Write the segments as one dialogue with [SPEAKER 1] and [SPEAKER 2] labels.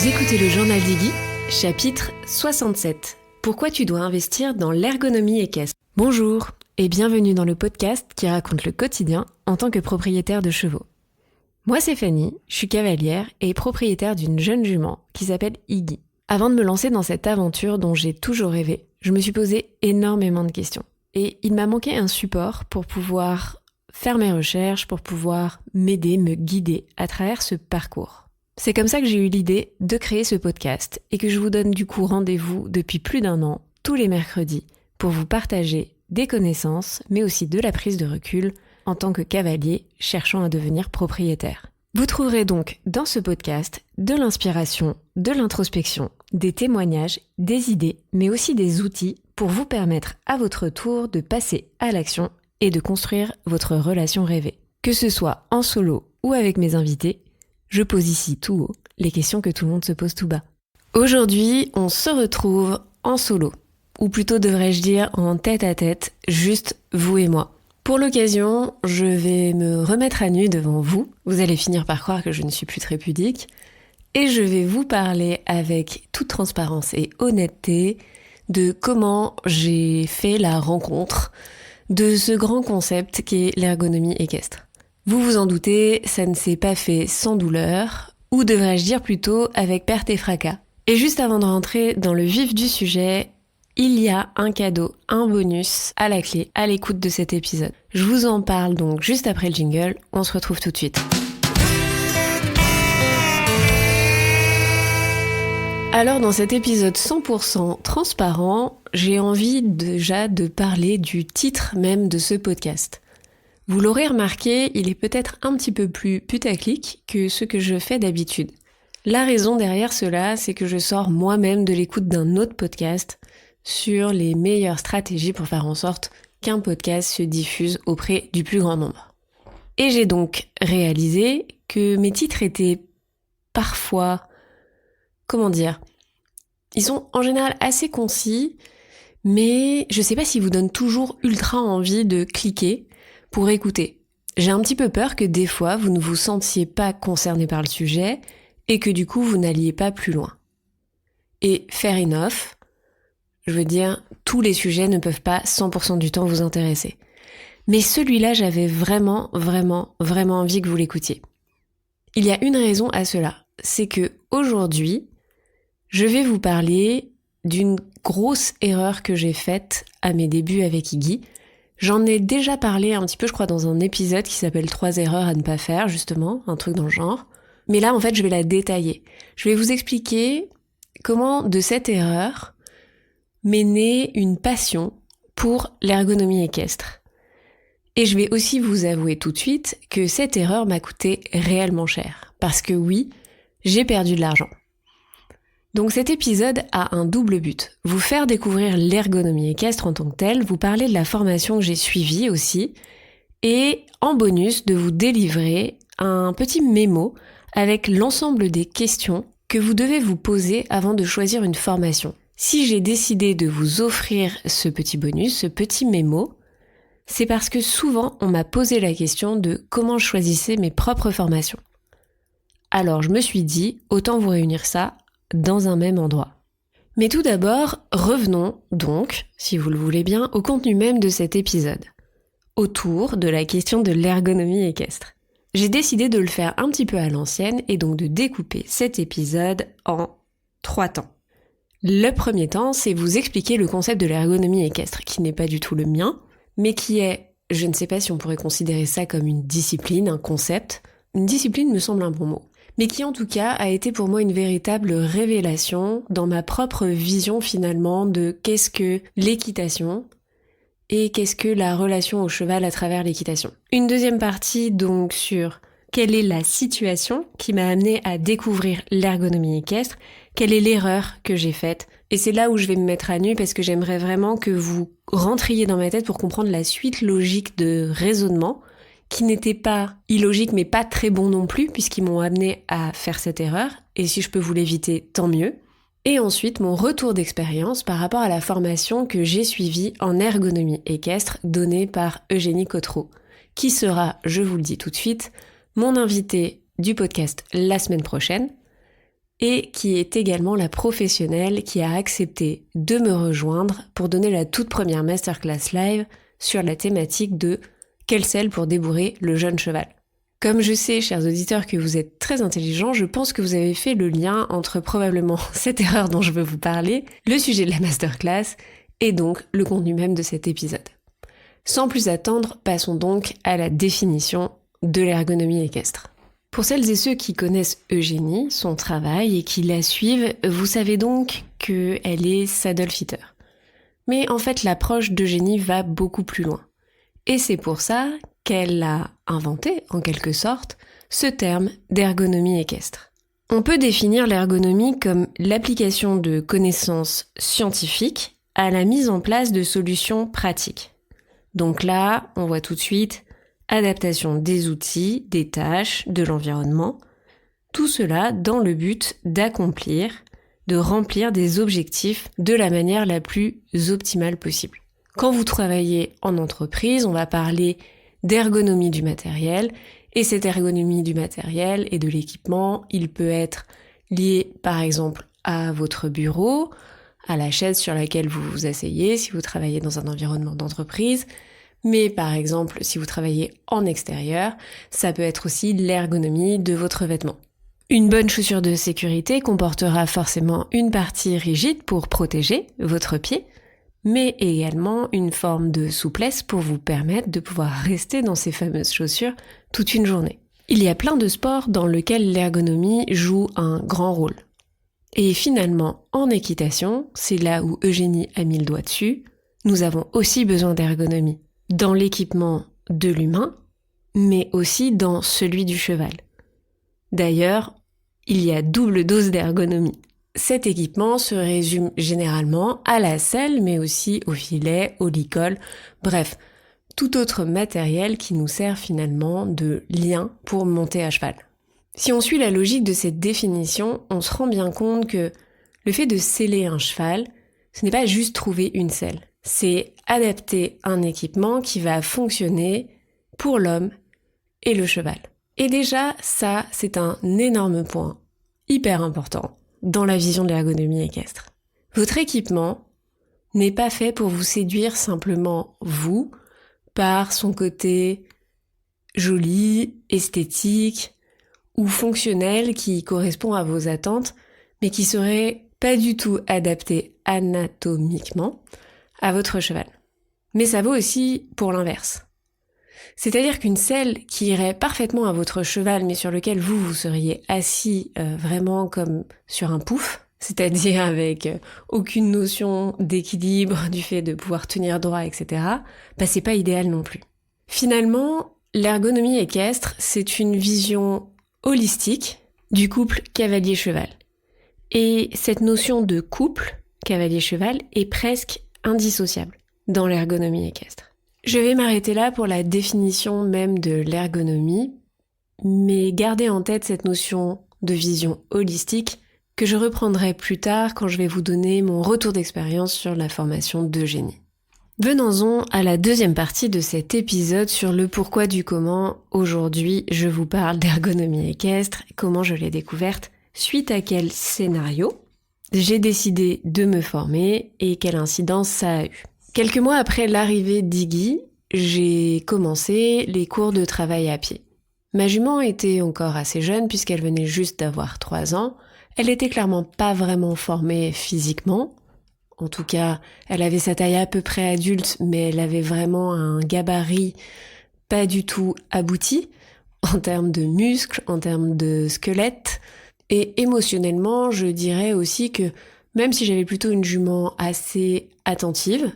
[SPEAKER 1] Vous écoutez le journal d'Iggy, chapitre 67. Pourquoi tu dois investir dans l'ergonomie équestre. Bonjour et bienvenue dans le podcast qui raconte le quotidien en tant que propriétaire de chevaux. Moi c'est Fanny, je suis cavalière et propriétaire d'une jeune jument qui s'appelle Iggy. Avant de me lancer dans cette aventure dont j'ai toujours rêvé, je me suis posé énormément de questions. Et il m'a manqué un support pour pouvoir faire mes recherches, pour pouvoir m'aider, me guider à travers ce parcours. C'est comme ça que j'ai eu l'idée de créer ce podcast et que je vous donne du coup rendez-vous depuis plus d'1 an, tous les mercredis, pour vous partager des connaissances, mais aussi de la prise de recul en tant que cavalier cherchant à devenir propriétaire. Vous trouverez donc dans ce podcast de l'inspiration, de l'introspection, des témoignages, des idées, mais aussi des outils pour vous permettre à votre tour de passer à l'action et de construire votre relation rêvée. Que ce soit en solo ou avec mes invités, je pose ici tout haut les questions que tout le monde se pose tout bas. Aujourd'hui, on se retrouve en solo, ou plutôt devrais-je dire en tête-à-tête, juste vous et moi. Pour l'occasion, je vais me remettre à nu devant vous. Vous allez finir par croire que je ne suis plus très pudique. Et je vais vous parler avec toute transparence et honnêteté de comment j'ai fait la rencontre de ce grand concept qui est l'ergonomie équestre. Vous vous en doutez, ça ne s'est pas fait sans douleur, ou devrais-je dire plutôt avec perte et fracas. Et juste avant de rentrer dans le vif du sujet, il y a un cadeau, un bonus à la clé, à l'écoute de cet épisode. Je vous en parle donc juste après le jingle, on se retrouve tout de suite. Alors dans cet épisode 100% transparent, j'ai envie déjà de parler du titre même de ce podcast. Vous l'aurez remarqué, il est peut-être un petit peu plus putaclic que ce que je fais d'habitude. La raison derrière cela, c'est que je sors moi-même de l'écoute d'un autre podcast sur les meilleures stratégies pour faire en sorte qu'un podcast se diffuse auprès du plus grand nombre. Et j'ai donc réalisé que mes titres étaient parfois, ils sont en général assez concis, mais je sais pas s'ils vous donnent toujours ultra envie de cliquer pour écouter. J'ai un petit peu peur que des fois vous ne vous sentiez pas concerné par le sujet et que du coup vous n'alliez pas plus loin. Et fair enough, je veux dire, tous les sujets ne peuvent pas 100% du temps vous intéresser. Mais celui-là, j'avais vraiment envie que vous l'écoutiez. Il y a une raison à cela, c'est que aujourd'hui, je vais vous parler d'une grosse erreur que j'ai faite à mes débuts avec Iggy. J'en ai déjà parlé un petit peu, je crois, dans un épisode qui s'appelle 3 erreurs à ne pas faire, justement, un truc dans le genre. Mais là, en fait, je vais la détailler. Je vais vous expliquer comment, de cette erreur, m'est née une passion pour l'ergonomie équestre. Et je vais aussi vous avouer tout de suite que cette erreur m'a coûté réellement cher. Parce que oui, j'ai perdu de l'argent. Donc cet épisode a un double but. Vous faire découvrir l'ergonomie équestre en tant que telle, vous parler de la formation que j'ai suivie aussi, et en bonus de vous délivrer un petit mémo avec l'ensemble des questions que vous devez vous poser avant de choisir une formation. Si j'ai décidé de vous offrir ce petit bonus, ce petit mémo, c'est parce que souvent on m'a posé la question de comment je choisissais mes propres formations. Alors je me suis dit, autant vous réunir ça dans un même endroit. Mais tout d'abord, revenons donc, si vous le voulez bien, au contenu même de cet épisode, autour de la question de l'ergonomie équestre. J'ai décidé de le faire un petit peu à l'ancienne et donc de découper cet épisode en 3 temps. Le premier temps, c'est vous expliquer le concept de l'ergonomie équestre, qui n'est pas du tout le mien, mais qui est, je ne sais pas si on pourrait considérer ça comme une discipline, un concept. Une discipline me semble un bon mot. Mais qui en tout cas a été pour moi une véritable révélation dans ma propre vision finalement de qu'est-ce que l'équitation et qu'est-ce que la relation au cheval à travers l'équitation. Une deuxième partie donc sur quelle est la situation qui m'a amenée à découvrir l'ergonomie équestre, quelle est l'erreur que j'ai faite. Et c'est là où je vais me mettre à nu parce que j'aimerais vraiment que vous rentriez dans ma tête pour comprendre la suite logique de raisonnement qui n'était pas illogique mais pas très bon non plus puisqu'ils m'ont amené à faire cette erreur et si je peux vous l'éviter, tant mieux. Et ensuite mon retour d'expérience par rapport à la formation que j'ai suivie en ergonomie équestre donnée par Eugénie Cotreau, qui sera, je vous le dis tout de suite, mon invitée du podcast la semaine prochaine et qui est également la professionnelle qui a accepté de me rejoindre pour donner la toute première masterclass live sur la thématique de quelle selle pour débourrer le jeune cheval. Comme je sais, chers auditeurs, que vous êtes très intelligents, je pense que vous avez fait le lien entre probablement cette erreur dont je veux vous parler, le sujet de la masterclass, et donc le contenu même de cet épisode. Sans plus attendre, passons donc à la définition de l'ergonomie équestre. Pour celles et ceux qui connaissent Eugénie, son travail, et qui la suivent, vous savez donc qu'elle est saddle fitter. Mais en fait, l'approche d'Eugénie va beaucoup plus loin. Et c'est pour ça qu'elle a inventé, en quelque sorte, ce terme d'ergonomie équestre. On peut définir l'ergonomie comme l'application de connaissances scientifiques à la mise en place de solutions pratiques. Donc là, on voit tout de suite adaptation des outils, des tâches, de l'environnement, tout cela dans le but d'accomplir, de remplir des objectifs de la manière la plus optimale possible. Quand vous travaillez en entreprise, on va parler d'ergonomie du matériel, et cette ergonomie du matériel et de l'équipement, il peut être lié par exemple à votre bureau, à la chaise sur laquelle vous vous asseyez si vous travaillez dans un environnement d'entreprise, mais par exemple si vous travaillez en extérieur, ça peut être aussi l'ergonomie de votre vêtement. Une bonne chaussure de sécurité comportera forcément une partie rigide pour protéger votre pied, mais également une forme de souplesse pour vous permettre de pouvoir rester dans ces fameuses chaussures toute une journée. Il y a plein de sports dans lesquels l'ergonomie joue un grand rôle. Et finalement, en équitation, c'est là où Eugénie a mis le doigt dessus, nous avons aussi besoin d'ergonomie. Dans l'équipement de l'humain, mais aussi dans celui du cheval. D'ailleurs, il y a double dose d'ergonomie. Cet équipement se résume généralement à la selle, mais aussi au filet, au licol, bref, tout autre matériel qui nous sert finalement de lien pour monter à cheval. Si on suit la logique de cette définition, on se rend bien compte que le fait de seller un cheval, ce n'est pas juste trouver une selle, c'est adapter un équipement qui va fonctionner pour l'homme et le cheval. Et déjà, ça, c'est un énorme point, hyper important, dans la vision de l'ergonomie équestre. Votre équipement n'est pas fait pour vous séduire simplement vous, par son côté joli, esthétique ou fonctionnel qui correspond à vos attentes, mais qui serait pas du tout adapté anatomiquement à votre cheval. Mais ça vaut aussi pour l'inverse. C'est-à-dire qu'une selle qui irait parfaitement à votre cheval, mais sur lequel vous seriez assis vraiment comme sur un pouf, c'est-à-dire avec aucune notion d'équilibre, du fait de pouvoir tenir droit, etc., c'est pas idéal non plus. Finalement, l'ergonomie équestre, c'est une vision holistique du couple cavalier-cheval. Et cette notion de couple cavalier-cheval est presque indissociable dans l'ergonomie équestre. Je vais m'arrêter là pour la définition même de l'ergonomie, mais gardez en tête cette notion de vision holistique que je reprendrai plus tard quand je vais vous donner mon retour d'expérience sur la formation d'Eugénie. Venons-en à la deuxième partie de cet épisode sur le pourquoi du comment. Aujourd'hui, je vous parle d'ergonomie équestre, comment je l'ai découverte, suite à quel scénario j'ai décidé de me former et quelle incidence ça a eu. Quelques mois après l'arrivée d'Iggy, j'ai commencé les cours de travail à pied. Ma jument était encore assez jeune puisqu'elle venait juste d'avoir 3 ans. Elle était clairement pas vraiment formée physiquement. En tout cas, elle avait sa taille à peu près adulte, mais elle avait vraiment un gabarit pas du tout abouti en termes de muscles, en termes de squelette. Et émotionnellement, je dirais aussi que même si j'avais plutôt une jument assez attentive,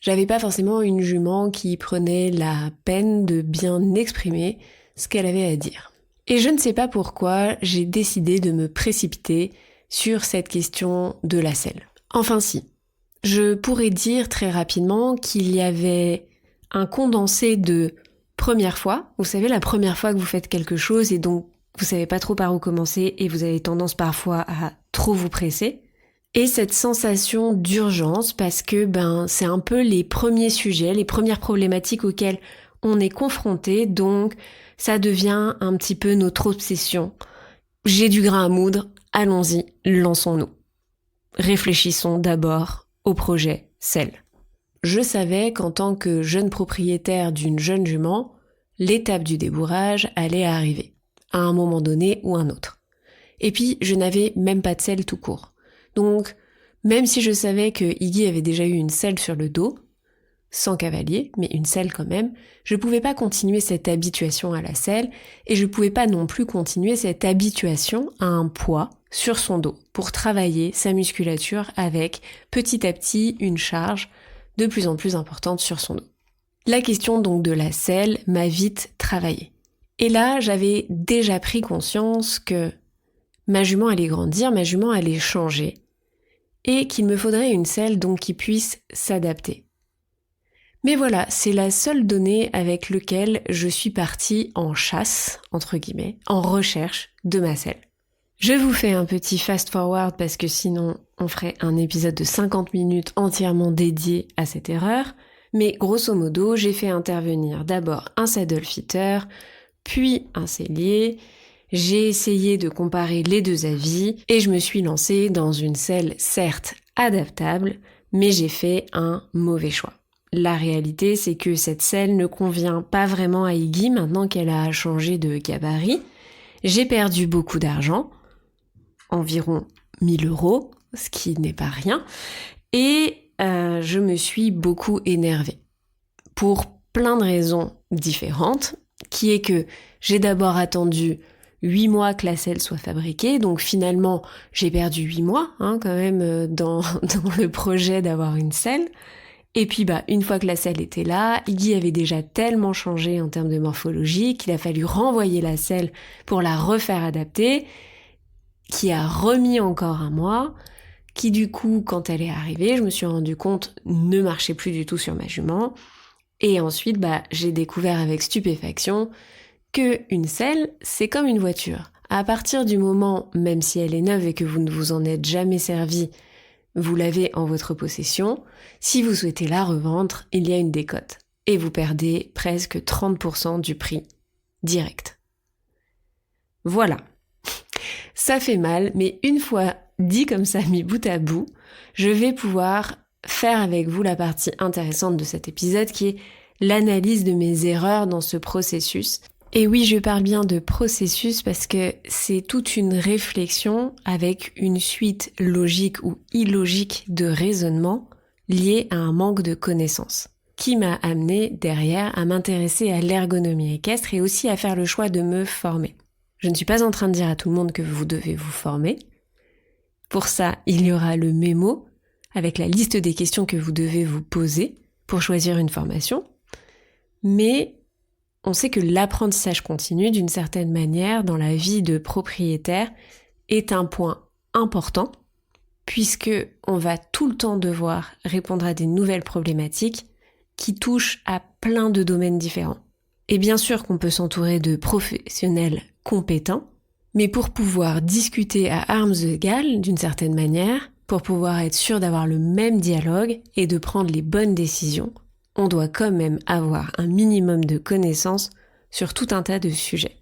[SPEAKER 1] j'avais pas forcément une jument qui prenait la peine de bien exprimer ce qu'elle avait à dire. Et je ne sais pas pourquoi j'ai décidé de me précipiter sur cette question de la selle. Enfin si, je pourrais dire très rapidement qu'il y avait un condensé de première fois. Vous savez, la première fois que vous faites quelque chose et donc vous savez pas trop par où commencer et vous avez tendance parfois à trop vous presser. Et cette sensation d'urgence parce que c'est un peu les premiers sujets, les premières problématiques auxquelles on est confronté, donc ça devient un petit peu notre obsession. J'ai du grain à moudre, allons-y, lançons-nous. Réfléchissons d'abord au projet selle. Je savais qu'en tant que jeune propriétaire d'une jeune jument, l'étape du débourrage allait arriver, à un moment donné ou un autre. Et puis, je n'avais même pas de selle tout court. Donc, même si je savais que Iggy avait déjà eu une selle sur le dos, sans cavalier, mais une selle quand même, je pouvais pas continuer cette habituation à la selle et je pouvais pas non plus continuer cette habituation à un poids sur son dos pour travailler sa musculature avec petit à petit une charge de plus en plus importante sur son dos. La question donc de la selle m'a vite travaillé. Et là, j'avais déjà pris conscience que ma jument allait grandir, ma jument allait changer et qu'il me faudrait une selle donc qui puisse s'adapter. Mais voilà, c'est la seule donnée avec laquelle je suis partie en chasse, entre guillemets, en recherche de ma selle. Je vous fais un petit fast-forward parce que sinon on ferait un épisode de 50 minutes entièrement dédié à cette erreur. Mais grosso modo, j'ai fait intervenir d'abord un saddle fitter, puis un sellier. J'ai essayé de comparer les deux avis et je me suis lancée dans une selle certes adaptable, mais j'ai fait un mauvais choix. La réalité, c'est que cette selle ne convient pas vraiment à Iggy maintenant qu'elle a changé de gabarit. J'ai perdu beaucoup d'argent, environ 1000 €, ce qui n'est pas rien, et je me suis beaucoup énervée. Pour plein de raisons différentes, qui est que j'ai d'abord attendu 8 mois que la selle soit fabriquée, donc finalement j'ai perdu 8 mois quand même dans le projet d'avoir une selle. Et puis une fois que la selle était là, Iggy avait déjà tellement changé en termes de morphologie qu'il a fallu renvoyer la selle pour la refaire adapter, qui a remis encore un mois, qui du coup, quand elle est arrivée, je me suis rendu compte, ne marchait plus du tout sur ma jument. Et ensuite, j'ai découvert avec stupéfaction que une selle, c'est comme une voiture. À partir du moment, même si elle est neuve et que vous ne vous en êtes jamais servi, vous l'avez en votre possession. Si vous souhaitez la revendre, il y a une décote. Et vous perdez presque 30% du prix direct. Voilà. Ça fait mal, mais une fois dit comme ça, mis bout à bout, je vais pouvoir faire avec vous la partie intéressante de cet épisode qui est l'analyse de mes erreurs dans ce processus. Et oui, je parle bien de processus parce que c'est toute une réflexion avec une suite logique ou illogique de raisonnement liée à un manque de connaissances, qui m'a amené derrière à m'intéresser à l'ergonomie équestre et aussi à faire le choix de me former. Je ne suis pas en train de dire à tout le monde que vous devez vous former. Pour ça, il y aura le mémo avec la liste des questions que vous devez vous poser pour choisir une formation. Mais on sait que l'apprentissage continu, d'une certaine manière, dans la vie de propriétaire, est un point important, puisque on va tout le temps devoir répondre à des nouvelles problématiques qui touchent à plein de domaines différents. Et bien sûr qu'on peut s'entourer de professionnels compétents, mais pour pouvoir discuter à armes égales, d'une certaine manière, pour pouvoir être sûr d'avoir le même dialogue et de prendre les bonnes décisions, on doit quand même avoir un minimum de connaissances sur tout un tas de sujets.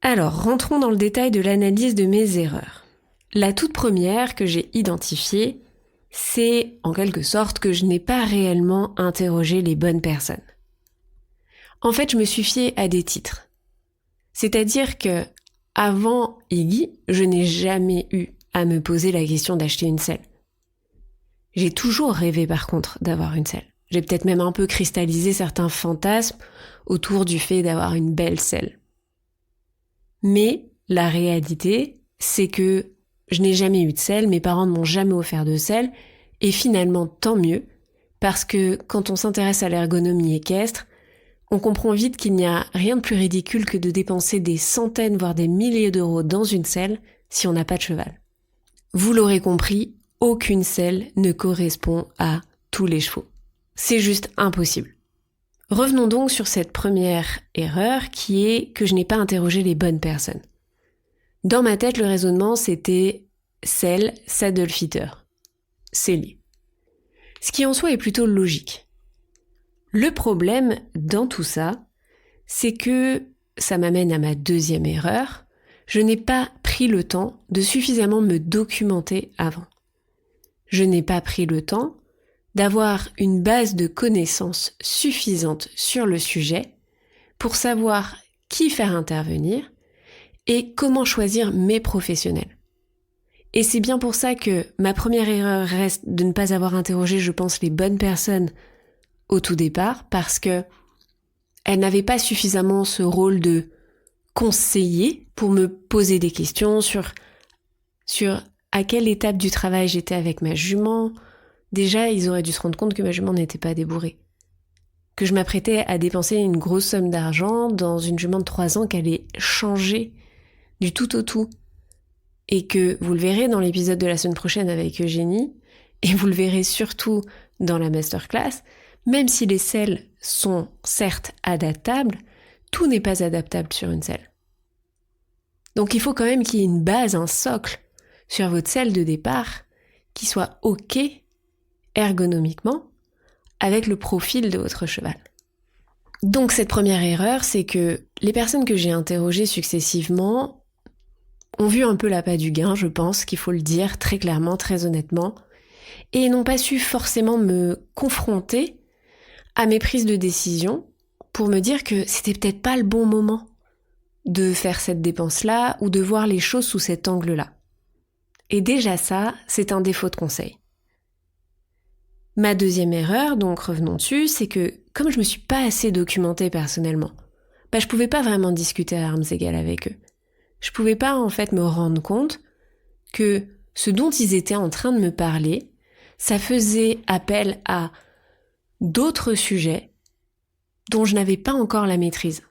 [SPEAKER 1] Alors, rentrons dans le détail de l'analyse de mes erreurs. La toute première que j'ai identifiée, c'est en quelque sorte que je n'ai pas réellement interrogé les bonnes personnes. En fait, je me suis fiée à des titres. C'est-à-dire que avant Iggy, je n'ai jamais eu à me poser la question d'acheter une selle. J'ai toujours rêvé par contre d'avoir une selle. J'ai peut-être même un peu cristallisé certains fantasmes autour du fait d'avoir une belle selle. Mais la réalité, c'est que je n'ai jamais eu de selle, mes parents ne m'ont jamais offert de selle, et finalement tant mieux, parce que quand on s'intéresse à l'ergonomie équestre, on comprend vite qu'il n'y a rien de plus ridicule que de dépenser des centaines voire des milliers d'euros dans une selle si on n'a pas de cheval. Vous l'aurez compris, aucune selle ne correspond à tous les chevaux. C'est juste impossible. Revenons donc sur cette première erreur qui est que je n'ai pas interrogé les bonnes personnes. Dans ma tête, le raisonnement c'était selle, saddle fitter, sellier. Ce qui en soi est plutôt logique. Le problème dans tout ça, c'est que ça m'amène à ma deuxième erreur. Je n'ai pas pris le temps de suffisamment me documenter avant. Je n'ai pas pris le temps d'avoir une base de connaissances suffisante sur le sujet pour savoir qui faire intervenir et comment choisir mes professionnels. Et c'est bien pour ça que ma première erreur reste de ne pas avoir interrogé, je pense, les bonnes personnes au tout départ, parce que elles n'avaient pas suffisamment ce rôle de conseiller pour me poser des questions sur à quelle étape du travail j'étais avec ma jument. Déjà, ils auraient dû se rendre compte que ma jument n'était pas débourrée. Que je m'apprêtais à dépenser une grosse somme d'argent dans une jument de 3 ans qui allait changer du tout au tout. Et que, vous le verrez dans l'épisode de la semaine prochaine avec Eugénie, et vous le verrez surtout dans la masterclass, même si les selles sont certes adaptables, tout n'est pas adaptable sur une selle. Donc il faut quand même qu'il y ait une base, un socle sur votre selle de départ qui soit OK ergonomiquement avec le profil de votre cheval. Donc cette première erreur, c'est que les personnes que j'ai interrogées successivement ont vu un peu l'appât du gain, je pense qu'il faut le dire très clairement, très honnêtement, et n'ont pas su forcément me confronter à mes prises de décision pour me dire que c'était peut-être pas le bon moment de faire cette dépense-là ou de voir les choses sous cet angle-là. Et déjà ça, c'est un défaut de conseil. Ma deuxième erreur, donc revenons dessus, c'est que comme je me suis pas assez documentée personnellement, je pouvais pas vraiment discuter à armes égales avec eux. Je pouvais pas en fait me rendre compte que ce dont ils étaient en train de me parler, ça faisait appel à d'autres sujets dont je n'avais pas encore la maîtrise.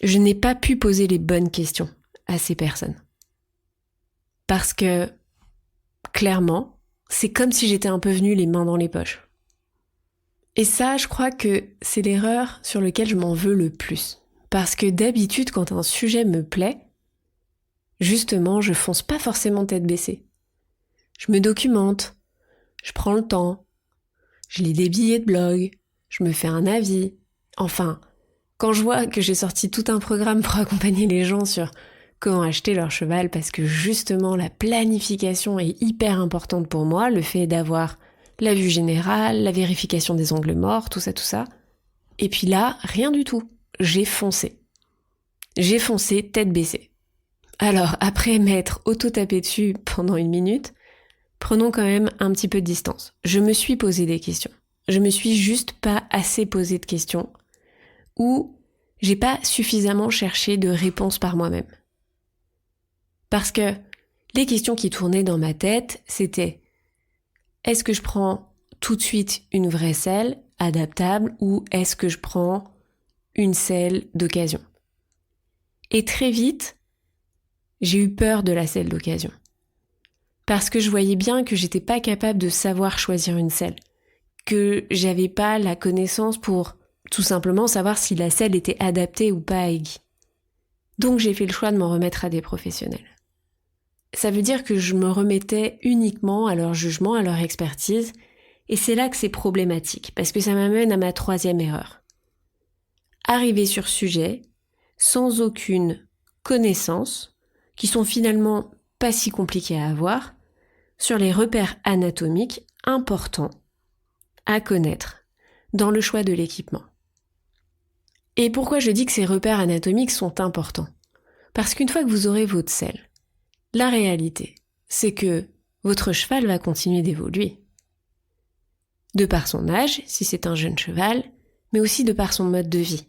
[SPEAKER 1] Je n'ai pas pu poser les bonnes questions à ces personnes. Parce que, clairement, c'est comme si j'étais un peu venue les mains dans les poches. Et ça, je crois que c'est l'erreur sur laquelle je m'en veux le plus. Parce que d'habitude, quand un sujet me plaît, justement, je fonce pas forcément tête baissée. Je me documente, je prends le temps, je lis des billets de blog, je me fais un avis. Enfin, quand je vois que j'ai sorti tout un programme pour accompagner les gens sur comment acheter leur cheval, parce que justement la planification est hyper importante pour moi, le fait d'avoir la vue générale, la vérification des angles morts, tout ça. Et puis là, rien du tout. J'ai foncé. J'ai foncé tête baissée. Alors, après m'être auto-tapé dessus pendant 1 minute, prenons quand même un petit peu de distance. Je me suis posé des questions. Je me suis juste pas assez posé de questions ou j'ai pas suffisamment cherché de réponses par moi-même. Parce que les questions qui tournaient dans ma tête, c'était: est-ce que je prends tout de suite une vraie selle adaptable ou est-ce que je prends une selle d'occasion? Et très vite, j'ai eu peur de la selle d'occasion. Parce que je voyais bien que j'étais pas capable de savoir choisir une selle. Que j'avais pas la connaissance pour tout simplement savoir si la selle était adaptée ou pas à Iggy. Donc j'ai fait le choix de m'en remettre à des professionnels. Ça veut dire que je me remettais uniquement à leur jugement, à leur expertise, et c'est là que c'est problématique, parce que ça m'amène à ma 3e erreur. Arriver sur sujet sans aucune connaissance, qui sont finalement pas si compliqués à avoir, sur les repères anatomiques importants à connaître dans le choix de l'équipement. Et pourquoi je dis que ces repères anatomiques sont importants? Parce qu'une fois que vous aurez votre selle, la réalité, c'est que votre cheval va continuer d'évoluer. De par son âge, si c'est un jeune cheval, mais aussi de par son mode de vie.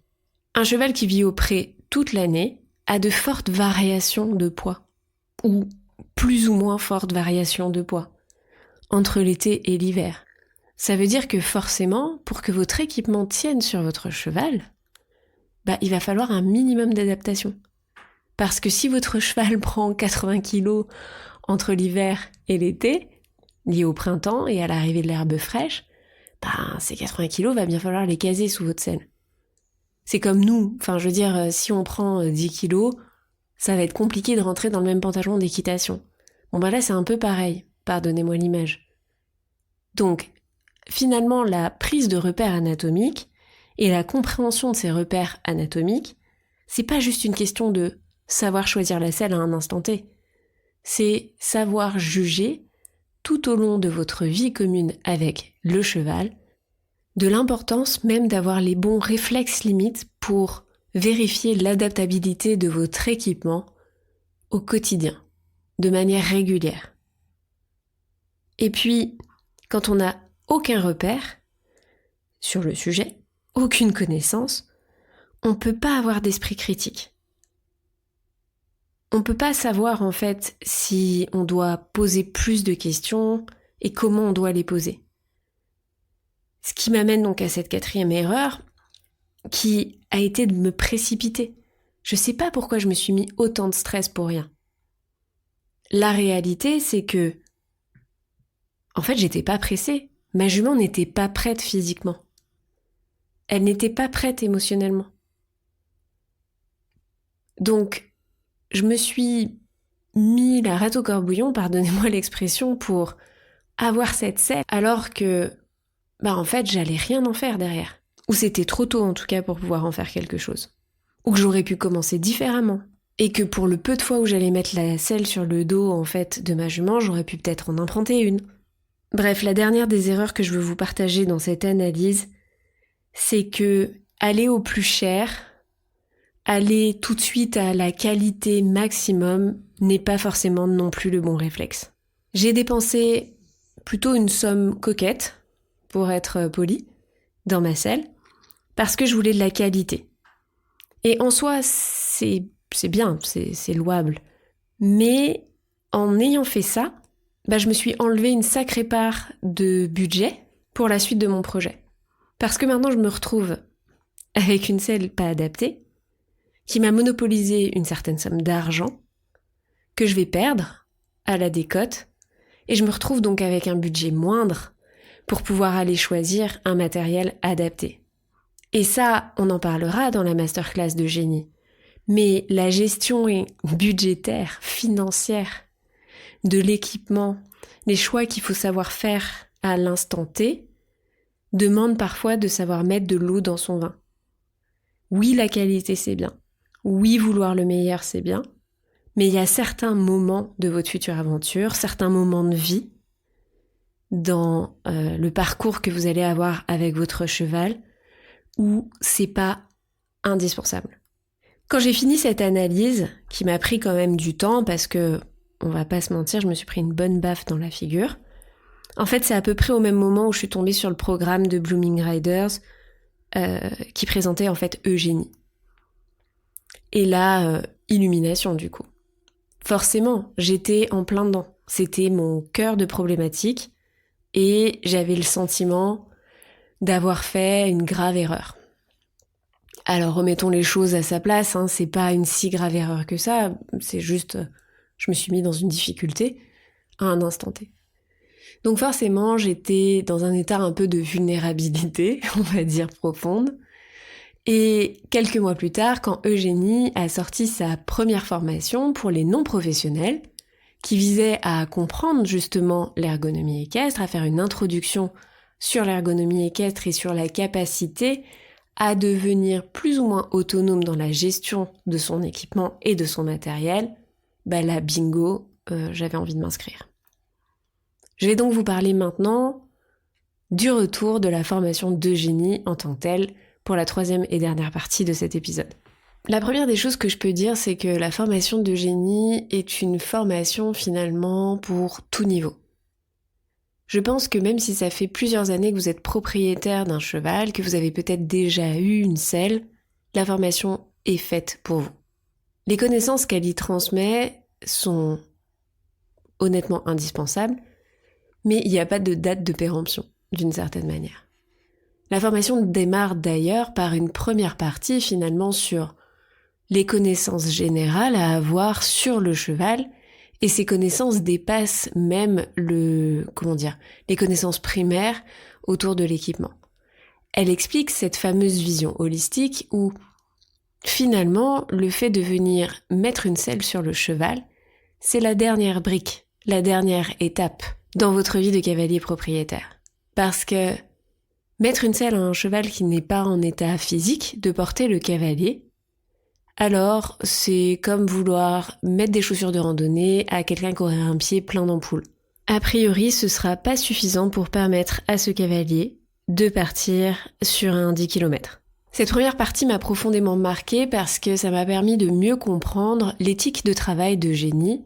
[SPEAKER 1] Un cheval qui vit au pré toute l'année a de fortes variations de poids, ou plus ou moins fortes variations de poids, entre l'été et l'hiver. Ça veut dire que forcément, pour que votre équipement tienne sur votre cheval, il va falloir un minimum d'adaptation. Parce que si votre cheval prend 80 kilos entre l'hiver et l'été, lié au printemps et à l'arrivée de l'herbe fraîche, ces 80 kilos, va bien falloir les caser sous votre selle. C'est comme nous, si on prend 10 kilos, ça va être compliqué de rentrer dans le même pantalon d'équitation. Là c'est un peu pareil, pardonnez-moi l'image. Donc, finalement, la prise de repères anatomiques et la compréhension de ces repères anatomiques, c'est pas juste une question de savoir choisir la selle à un instant T. C'est savoir juger tout au long de votre vie commune avec le cheval, de l'importance même d'avoir les bons réflexes limites pour vérifier l'adaptabilité de votre équipement au quotidien, de manière régulière. Et puis, quand on n'a aucun repère sur le sujet, aucune connaissance, on ne peut pas avoir d'esprit critique. On ne peut pas savoir en fait si on doit poser plus de questions et comment on doit les poser. Ce qui m'amène donc à cette 4e erreur qui a été de me précipiter. Je ne sais pas pourquoi je me suis mis autant de stress pour rien. La réalité, c'est que, en fait, j'étais pas pressée. Ma jument n'était pas prête physiquement. Elle n'était pas prête émotionnellement. Donc, je me suis mis la rate au corbouillon, pardonnez-moi l'expression, pour avoir cette selle, alors que, en fait, j'allais rien en faire derrière. Ou c'était trop tôt, en tout cas, pour pouvoir en faire quelque chose. Ou que j'aurais pu commencer différemment. Et que pour le peu de fois où j'allais mettre la selle sur le dos, en fait, de ma jument, j'aurais pu peut-être en emprunter une. Bref, la dernière des erreurs que je veux vous partager dans cette analyse, c'est que aller au plus cher, aller tout de suite à la qualité maximum n'est pas forcément non plus le bon réflexe. J'ai dépensé plutôt une somme coquette, pour être poli, dans ma selle, parce que je voulais de la qualité. Et en soi, c'est bien, c'est louable. Mais en ayant fait ça, je me suis enlevé une sacrée part de budget pour la suite de mon projet. Parce que maintenant, je me retrouve avec une selle pas adaptée, qui m'a monopolisé une certaine somme d'argent, que je vais perdre à la décote, et je me retrouve donc avec un budget moindre pour pouvoir aller choisir un matériel adapté. Et ça, on en parlera dans la masterclass d'Eugénie. Mais la gestion budgétaire, financière, de l'équipement, les choix qu'il faut savoir faire à l'instant T, demandent parfois de savoir mettre de l'eau dans son vin. Oui, la qualité, c'est bien. Oui, vouloir le meilleur, c'est bien. Mais il y a certains moments de votre future aventure, certains moments de vie, dans le parcours que vous allez avoir avec votre cheval, où c'est pas indispensable. Quand j'ai fini cette analyse, qui m'a pris quand même du temps parce que, on va pas se mentir, je me suis pris une bonne baffe dans la figure. En fait, c'est à peu près au même moment où je suis tombée sur le programme de Blooming Riders qui présentait en fait Eugénie. Et là, illumination du coup. Forcément, j'étais en plein dedans. C'était mon cœur de problématique et j'avais le sentiment d'avoir fait une grave erreur. Alors remettons les choses à sa place, c'est pas une si grave erreur que ça, c'est juste, je me suis mis dans une difficulté à un instant T. Donc forcément, j'étais dans un état un peu de vulnérabilité, on va dire profonde. Et quelques mois plus tard, quand Eugénie a sorti sa première formation pour les non-professionnels, qui visait à comprendre justement l'ergonomie équestre, à faire une introduction sur l'ergonomie équestre et sur la capacité à devenir plus ou moins autonome dans la gestion de son équipement et de son matériel, là, bingo, j'avais envie de m'inscrire. Je vais donc vous parler maintenant du retour de la formation d'Eugénie en tant que telle pour la 3e et dernière partie de cet épisode. La première des choses que je peux dire, c'est que la formation d'Eugénie est une formation finalement pour tout niveau. Je pense que même si ça fait plusieurs années que vous êtes propriétaire d'un cheval, que vous avez peut-être déjà eu une selle, la formation est faite pour vous. Les connaissances qu'elle y transmet sont honnêtement indispensables, mais il n'y a pas de date de péremption, d'une certaine manière. La formation démarre d'ailleurs par une première partie finalement sur les connaissances générales à avoir sur le cheval, et ces connaissances dépassent même les connaissances primaires autour de l'équipement. Elle explique cette fameuse vision holistique où, finalement, le fait de venir mettre une selle sur le cheval, c'est la dernière brique, la dernière étape dans votre vie de cavalier propriétaire. Parce que mettre une selle à un cheval qui n'est pas en état physique de porter le cavalier, alors c'est comme vouloir mettre des chaussures de randonnée à quelqu'un qui aurait un pied plein d'ampoules. A priori, ce sera pas suffisant pour permettre à ce cavalier de partir sur un 10 km. Cette première partie m'a profondément marquée parce que ça m'a permis de mieux comprendre l'éthique de travail d'Eugénie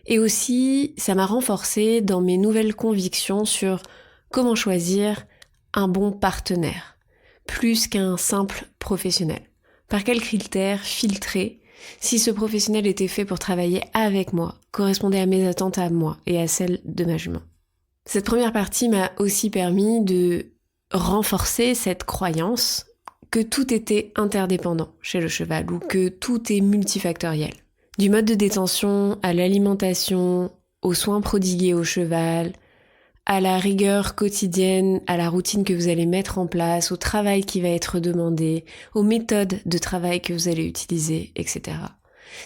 [SPEAKER 1] et aussi ça m'a renforcée dans mes nouvelles convictions sur comment choisir un bon partenaire, plus qu'un simple professionnel. Par quels critères filtrer si ce professionnel était fait pour travailler avec moi, correspondait à mes attentes à moi et à celles de ma jument. Cette première partie m'a aussi permis de renforcer cette croyance que tout était interdépendant chez le cheval ou que tout est multifactoriel. Du mode de détention à l'alimentation, aux soins prodigués au cheval, à la rigueur quotidienne, à la routine que vous allez mettre en place, au travail qui va être demandé, aux méthodes de travail que vous allez utiliser, etc.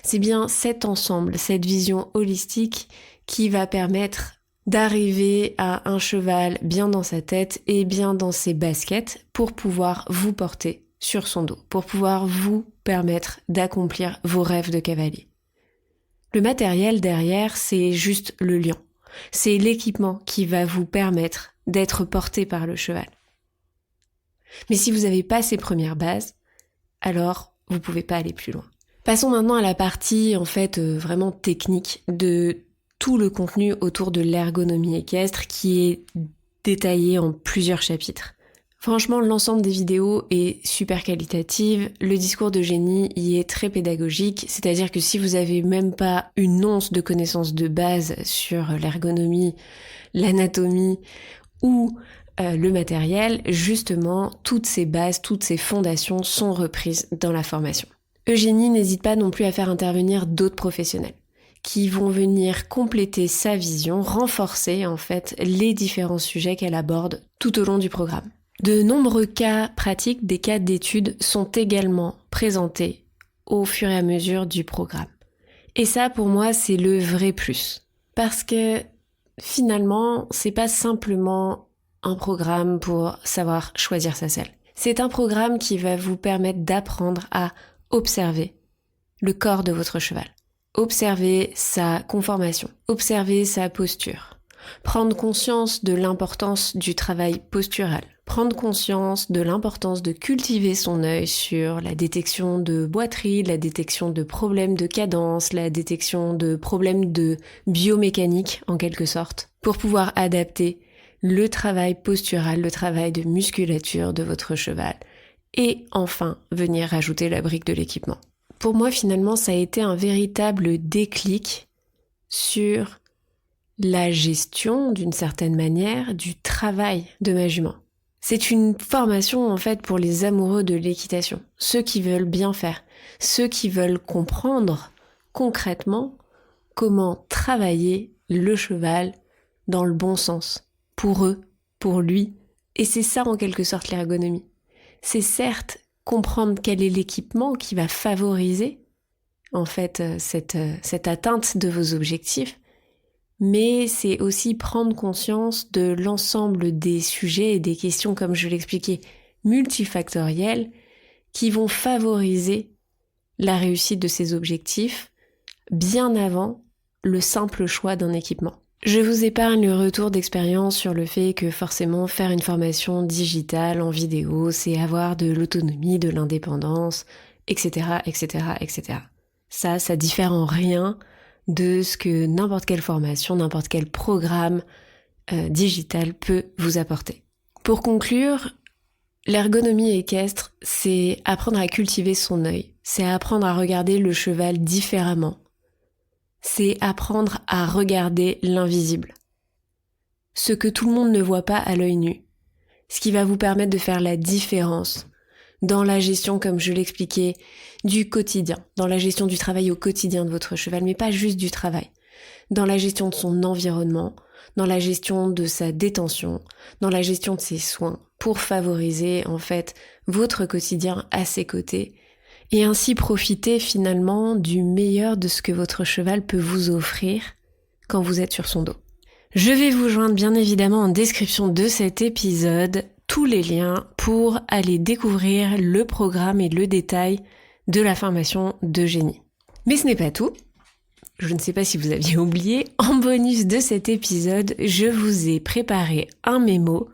[SPEAKER 1] C'est bien cet ensemble, cette vision holistique qui va permettre d'arriver à un cheval bien dans sa tête et bien dans ses baskets pour pouvoir vous porter sur son dos, pour pouvoir vous permettre d'accomplir vos rêves de cavalier. Le matériel derrière, c'est juste le lion. C'est l'équipement qui va vous permettre d'être porté par le cheval. Mais si vous n'avez pas ces premières bases, alors vous ne pouvez pas aller plus loin. Passons maintenant à la partie vraiment technique de tout le contenu autour de l'ergonomie équestre qui est détaillé en plusieurs chapitres. Franchement, l'ensemble des vidéos est super qualitative, le discours d'Eugénie y est très pédagogique, c'est-à-dire que si vous avez même pas une once de connaissances de base sur l'ergonomie, l'anatomie ou le matériel, justement, toutes ces bases, toutes ces fondations sont reprises dans la formation. Eugénie n'hésite pas non plus à faire intervenir d'autres professionnels qui vont venir compléter sa vision, renforcer les différents sujets qu'elle aborde tout au long du programme. De nombreux cas pratiques, des cas d'études sont également présentés au fur et à mesure du programme. Et ça, pour moi, c'est le vrai plus. Parce que finalement, c'est pas simplement un programme pour savoir choisir sa selle. C'est un programme qui va vous permettre d'apprendre à observer le corps de votre cheval. Observer sa conformation, observer sa posture, prendre conscience de l'importance du travail postural, prendre conscience de l'importance de cultiver son œil sur la détection de boiterie, la détection de problèmes de cadence, la détection de problèmes de biomécanique en quelque sorte, pour pouvoir adapter le travail postural, le travail de musculature de votre cheval et enfin venir rajouter la brique de l'équipement. Pour moi, finalement, ça a été un véritable déclic sur la gestion, d'une certaine manière, du travail de ma jument. C'est une formation, pour les amoureux de l'équitation, ceux qui veulent bien faire, ceux qui veulent comprendre concrètement comment travailler le cheval dans le bon sens, pour eux, pour lui. Et c'est ça, en quelque sorte, l'ergonomie. C'est certes comprendre quel est l'équipement qui va favoriser cette atteinte de vos objectifs, mais c'est aussi prendre conscience de l'ensemble des sujets et des questions, comme je l'expliquais, multifactorielles, qui vont favoriser la réussite de ces objectifs bien avant le simple choix d'un équipement. Je vous épargne le retour d'expérience sur le fait que forcément faire une formation digitale en vidéo, c'est avoir de l'autonomie, de l'indépendance, etc., etc., etc. Ça diffère en rien de ce que n'importe quelle formation, n'importe quel programme digital peut vous apporter. Pour conclure, l'ergonomie équestre, c'est apprendre à cultiver son œil, c'est apprendre à regarder le cheval différemment. C'est apprendre à regarder l'invisible. Ce que tout le monde ne voit pas à l'œil nu. Ce qui va vous permettre de faire la différence dans la gestion, comme je l'expliquais, du quotidien, dans la gestion du travail au quotidien de votre cheval, mais pas juste du travail, dans la gestion de son environnement, dans la gestion de sa détention, dans la gestion de ses soins, pour favoriser votre quotidien à ses côtés, et ainsi profiter finalement du meilleur de ce que votre cheval peut vous offrir quand vous êtes sur son dos. Je vais vous joindre bien évidemment en description de cet épisode tous les liens pour aller découvrir le programme et le détail de la formation d'Eugénie. Mais ce n'est pas tout. Je ne sais pas si vous aviez oublié, en bonus de cet épisode, je vous ai préparé un mémo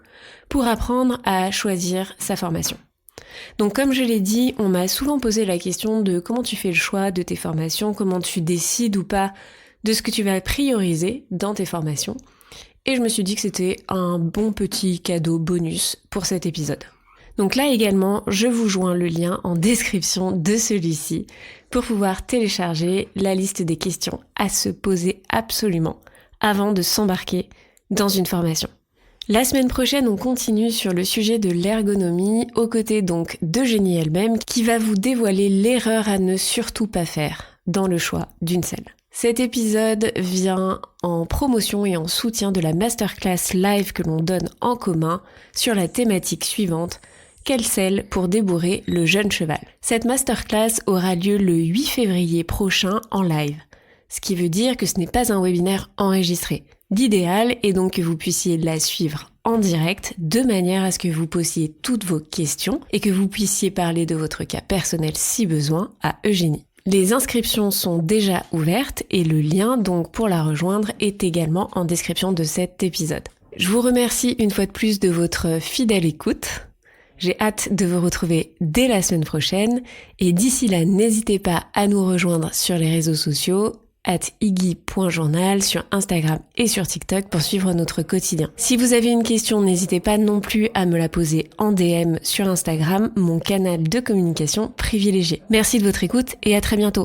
[SPEAKER 1] pour apprendre à choisir sa formation. Donc comme je l'ai dit, on m'a souvent posé la question de comment tu fais le choix de tes formations, comment tu décides ou pas de ce que tu vas prioriser dans tes formations. Et je me suis dit que c'était un bon petit cadeau bonus pour cet épisode. Donc là également, je vous joins le lien en description de celui-ci pour pouvoir télécharger la liste des questions à se poser absolument avant de s'embarquer dans une formation. La semaine prochaine, on continue sur le sujet de l'ergonomie, aux côtés donc d'Eugénie elle-même, qui va vous dévoiler l'erreur à ne surtout pas faire dans le choix d'une selle. Cet épisode vient en promotion et en soutien de la masterclass live que l'on donne en commun sur la thématique suivante: quelle selle pour débourrer le jeune cheval. Cette masterclass aura lieu le 8 février prochain en live, ce qui veut dire que ce n'est pas un webinaire enregistré. L'idéal est donc que vous puissiez la suivre en direct de manière à ce que vous posiez toutes vos questions et que vous puissiez parler de votre cas personnel si besoin à Eugénie. Les inscriptions sont déjà ouvertes et le lien donc pour la rejoindre est également en description de cet épisode. Je vous remercie une fois de plus de votre fidèle écoute. J'ai hâte de vous retrouver dès la semaine prochaine et d'ici là, n'hésitez pas à nous rejoindre sur les réseaux sociaux @iggy.journal sur Instagram et sur TikTok pour suivre notre quotidien. Si vous avez une question, n'hésitez pas non plus à me la poser en DM sur Instagram, mon canal de communication privilégié. Merci de votre écoute et à très bientôt.